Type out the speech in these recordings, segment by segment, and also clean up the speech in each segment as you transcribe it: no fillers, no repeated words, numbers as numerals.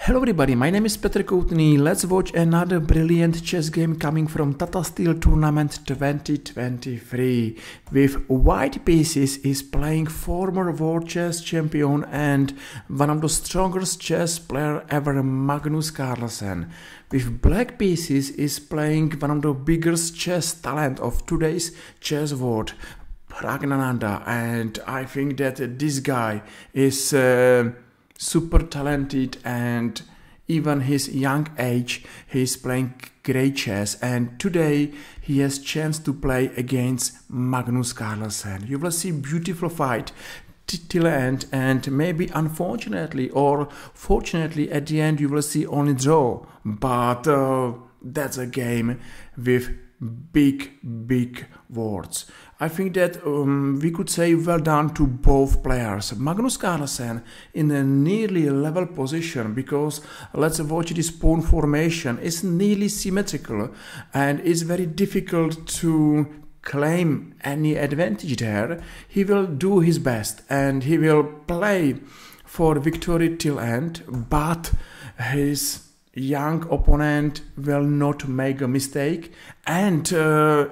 Hello everybody, my name is Petr Koutný. Let's watch another brilliant chess game coming from Tata Steel Tournament 2023. With white pieces is playing former world chess champion and one of the strongest chess player ever, Magnus Carlsen. With black pieces is playing one of the biggest chess talent of today's chess world, Praggnanandhaa, and I think that this guy is super talented, and even his young age he's playing great chess, and today he has chance to play against Magnus Carlsen. You will see beautiful fight till end, and maybe unfortunately or fortunately at the end you will see only draw, but that's a game with big words. I think that we could say well done to both players. Magnus Carlsen in a nearly level position, because let's watch this pawn formation is nearly symmetrical and it's very difficult to claim any advantage there. He will do his best and he will play for victory till end, but his young opponent will not make a mistake, and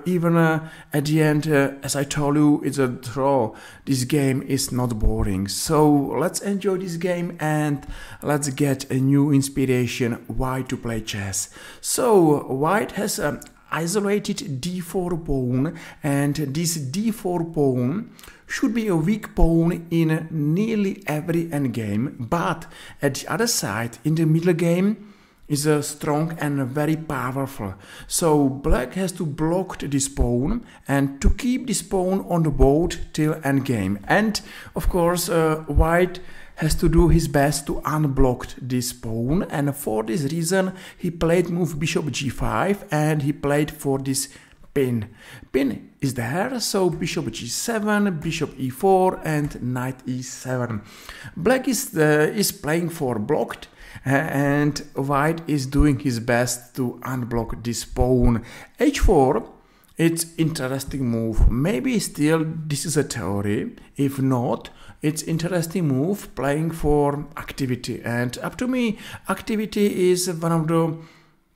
even at the end, as I told you, it's a draw. This game is not boring, so let's enjoy this game and let's get a new inspiration why to play chess. So white has an isolated d4 pawn, and this d4 pawn should be a weak pawn in nearly every endgame, but at the other side in the middle game is strong and very powerful. So black has to block this pawn and to keep this pawn on the board till endgame. And of course white has to do his best to unblock this pawn, and for this reason he played move bishop g5 and he played for this pin. Pin is there, so bishop g7, bishop e4 and knight e7. Black is playing for blocked, and white is doing his best to unblock this pawn. h4, it's interesting move. Maybe still this is a theory. If not, it's interesting move playing for activity. And up to me, activity is one of the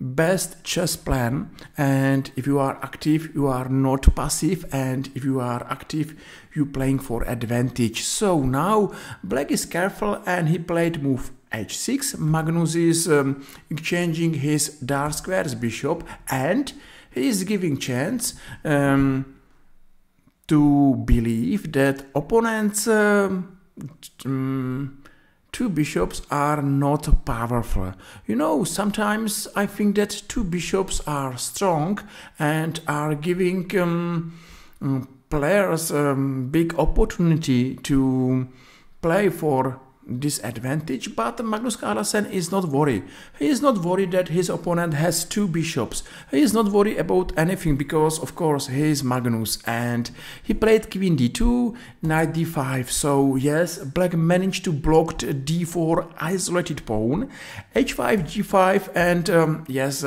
best chess plan, and if you are active you are not passive, and if you are active you playing for advantage. So now black is careful and he played move h6. Magnus is exchanging his dark squares bishop, and he is giving chance to believe that opponents two bishops are not powerful. You know, sometimes I think that two bishops are strong and are giving players big opportunity to play for disadvantage, but Magnus Carlsen is not worried. He is not worried that his opponent has two bishops. He is not worried about anything, because of course he is Magnus, and he played queen d2, knight d5. So yes, black managed to block d4 isolated pawn, h5, g5, and yes,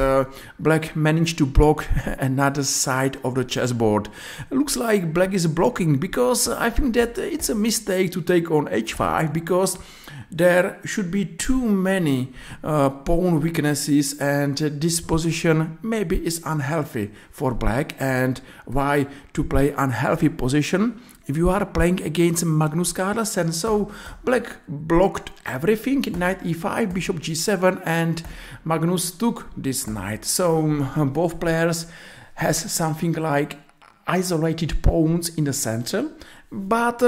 black managed to block another side of the chessboard. Looks like black is blocking, because I think that it's a mistake to take on h5, because there should be too many pawn weaknesses, and this position maybe is unhealthy for black. And why to play unhealthy position if you are playing against Magnus Carlsen? So black blocked everything, knight e5, bishop g7, and Magnus took this knight. So both players has something like isolated pawns in the center, but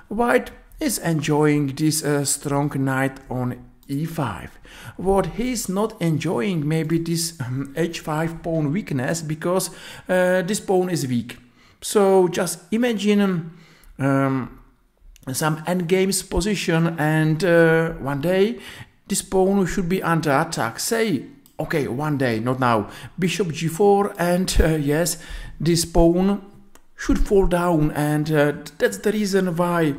white is enjoying this strong knight on e5. What he's not enjoying maybe this h5 pawn weakness, because this pawn is weak. So just imagine some endgames position, and one day this pawn should be under attack. Say, okay, one day, not now, bishop g4, and yes, this pawn should fall down, and that's the reason why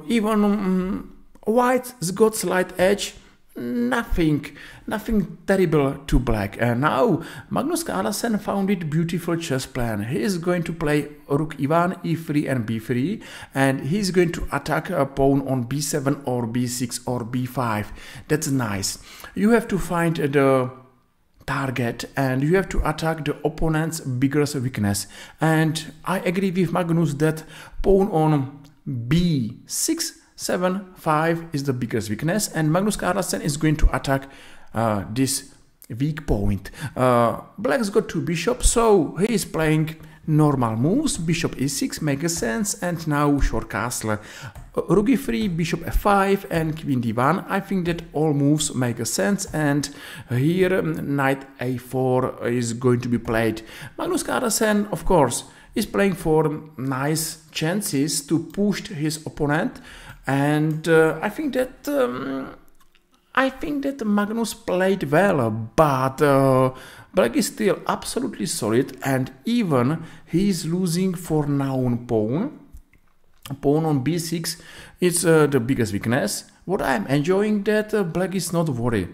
even white's got slight edge, nothing terrible to black. And now Magnus Carlsen found it beautiful chess plan. He is going to play rook e1, e3 and b3, and he's going to attack a pawn on b7 or b6 or b5. That's nice. You have to find the target and you have to attack the opponent's biggest weakness. And I agree with Magnus that pawn on b6 7, 5 is the biggest weakness, and Magnus Carlsen is going to attack this weak point. Black's got 2 bishops, so he is playing normal moves. Bishop e6 makes sense, and now short castle. Rook e3, bishop f5, and queen d1. I think that all moves make sense, and here knight a4 is going to be played. Magnus Carlsen, of course, is playing for nice chances to push his opponent. And I think that Magnus played well, but Black is still absolutely solid, and even he is losing for now on pawn. Pawn on b6 is the biggest weakness. What I am enjoying that Black is not worried.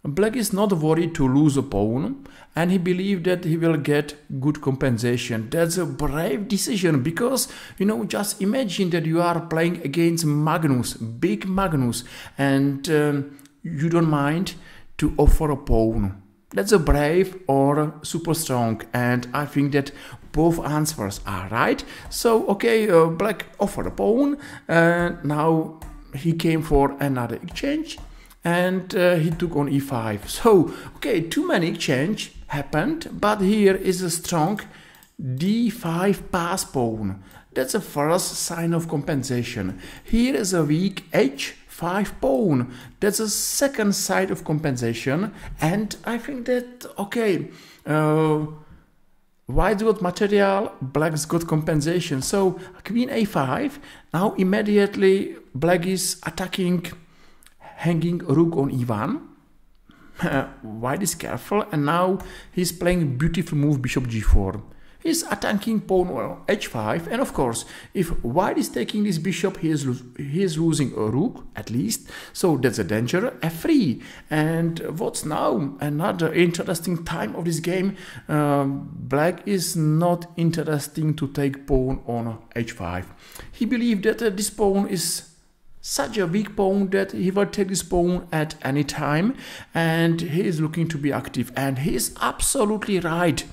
Black is not worried to lose a pawn, and he believed that he will get good compensation. That's a brave decision, because, you know, just imagine that you are playing against Magnus, big Magnus, and you don't mind to offer a pawn. That's a brave or super strong, and I think that both answers are right. So, okay, Black offered a pawn, now he came for another exchange. And he took on e5. So, okay, too many exchange happened, but here is a strong d5 pass pawn. That's a first sign of compensation. Here is a weak h5 pawn. That's a second side of compensation. And I think that, okay, white's got material, black's got compensation. So, queen a5. Now, immediately, black is attacking, hanging rook on e1. White is careful, and now he's playing beautiful move bishop g4. He's attacking pawn on h5, and of course, if white is taking this bishop, he is losing a rook at least. So that's a danger. f3, and what's now another interesting time of this game? Black is not interesting to take pawn on h5. He believed that this pawn is such a weak pawn that he will take this pawn at any time, and he is looking to be active, and he is absolutely right.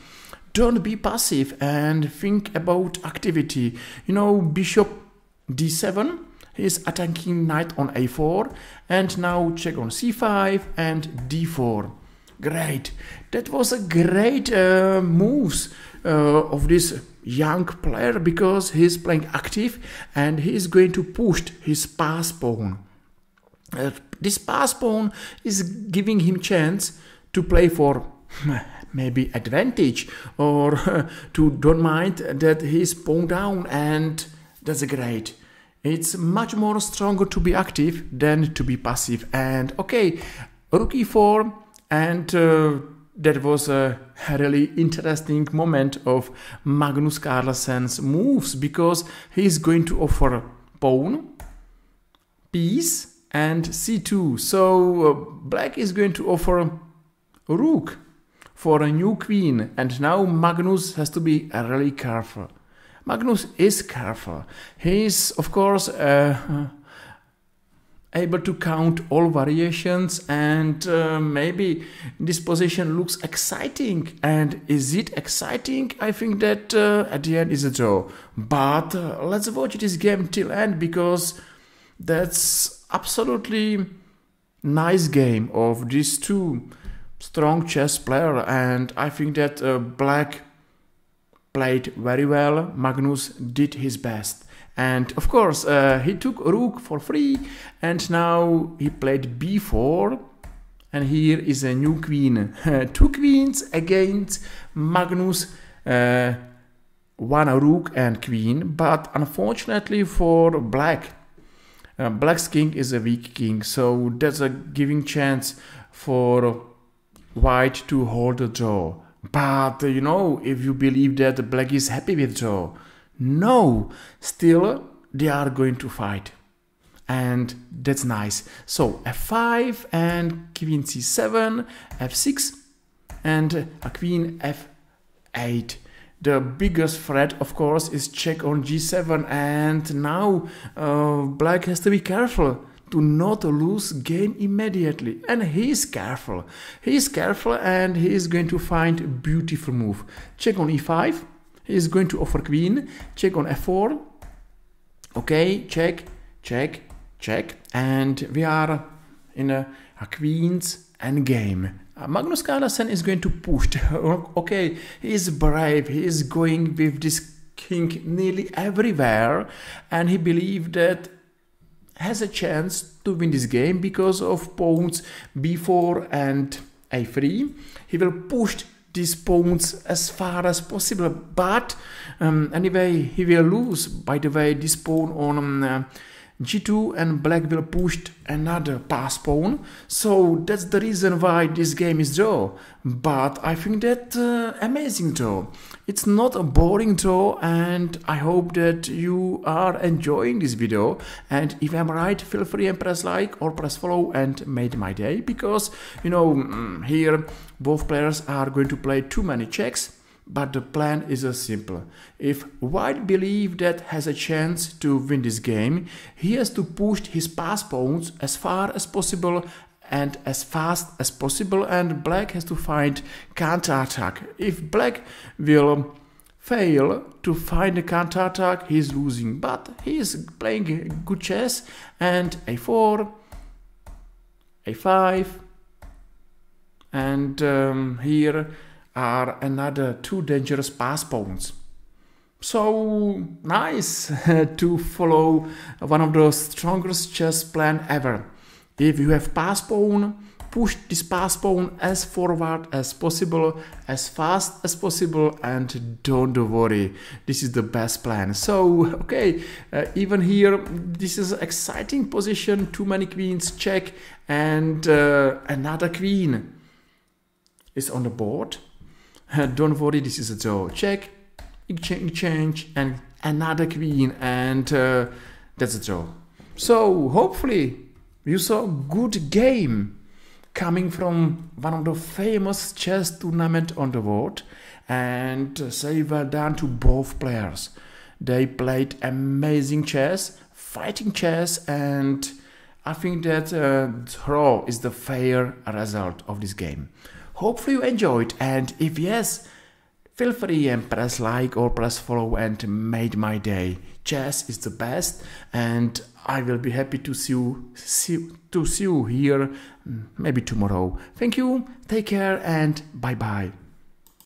Don't be passive and think about activity. You know, bishop d7, he is attacking knight on a4, and now check on c5 and d4. Great. That was a great moves of this young player, because he's playing active and he's going to push his pass pawn. This pass pawn is giving him chance to play for maybe advantage, or to don't mind that he's pawn down, and that's great. It's much more stronger to be active than to be passive. And okay, rook e4, and that was a really interesting moment of Magnus Carlsen's moves, because he's going to offer pawn, piece, and c2. So black is going to offer rook for a new queen, and now Magnus has to be really careful. Magnus is careful. He is, of course, able to count all variations, and maybe this position looks exciting. And is it exciting? I think that at the end is a draw. But let's watch this game till end, because that's absolutely nice game of these two strong chess player, and I think that black played very well. Magnus did his best. And of course, he took rook for free, and now he played b4, and here is a new queen. Two queens against Magnus, one rook and queen, but unfortunately for black, black's king is a weak king, so that's a giving chance for white to hold the draw. But you know, if you believe that black is happy with draw, no, still they are going to fight. and that's nice. So f5 and queen c7, f6 and a queen f8. The biggest threat, of course, is check on g7, and now black has to be careful to not lose game immediately. And he is careful. He is careful, and he is going to find a beautiful move. Check on e5. He is going to offer queen. Check on f4. Okay, check, check, check. And we are in a queen's endgame. Magnus Carlsen is going to push. Okay, he is brave. He is going with this king nearly everywhere, and he believes that has a chance to win this game because of pawns b4 and a3. He will push these pawns as far as possible, but anyway, he will lose. By the way, this pawn on g2, and black will push another pass pawn. So that's the reason why this game is draw. But I think that amazing draw. It's not a boring draw, and I hope that you are enjoying this video. And if I'm right, feel free and press like or press follow and made my day, because you know here both players are going to play too many checks. But the plan is simple. If white believes that has a chance to win this game, he has to push his pass pawns as far as possible and as fast as possible, and black has to find counter-attack. If black will fail to find a counter-attack, he is losing. But he is playing good chess, and a4, a5, and here are another two dangerous pass pawns. So nice to follow one of the strongest chess plan ever. If you have pass pawn, push this pass pawn as forward as possible, as fast as possible, and don't worry, this is the best plan. So okay, even here this is an exciting position, too many queens, check, and another queen is on the board. Don't worry, this is a draw. Check, exchange, and another queen, and that's a draw. So hopefully you saw a good game coming from one of the famous chess tournament on the world, and say well done to both players. They played amazing chess, fighting chess, and I think that draw is the fair result of this game. Hopefully you enjoyed, and if yes, feel free and press like or press follow and made my day. Chess is the best, and I will be happy to see you here maybe tomorrow. Thank you, take care, and bye bye.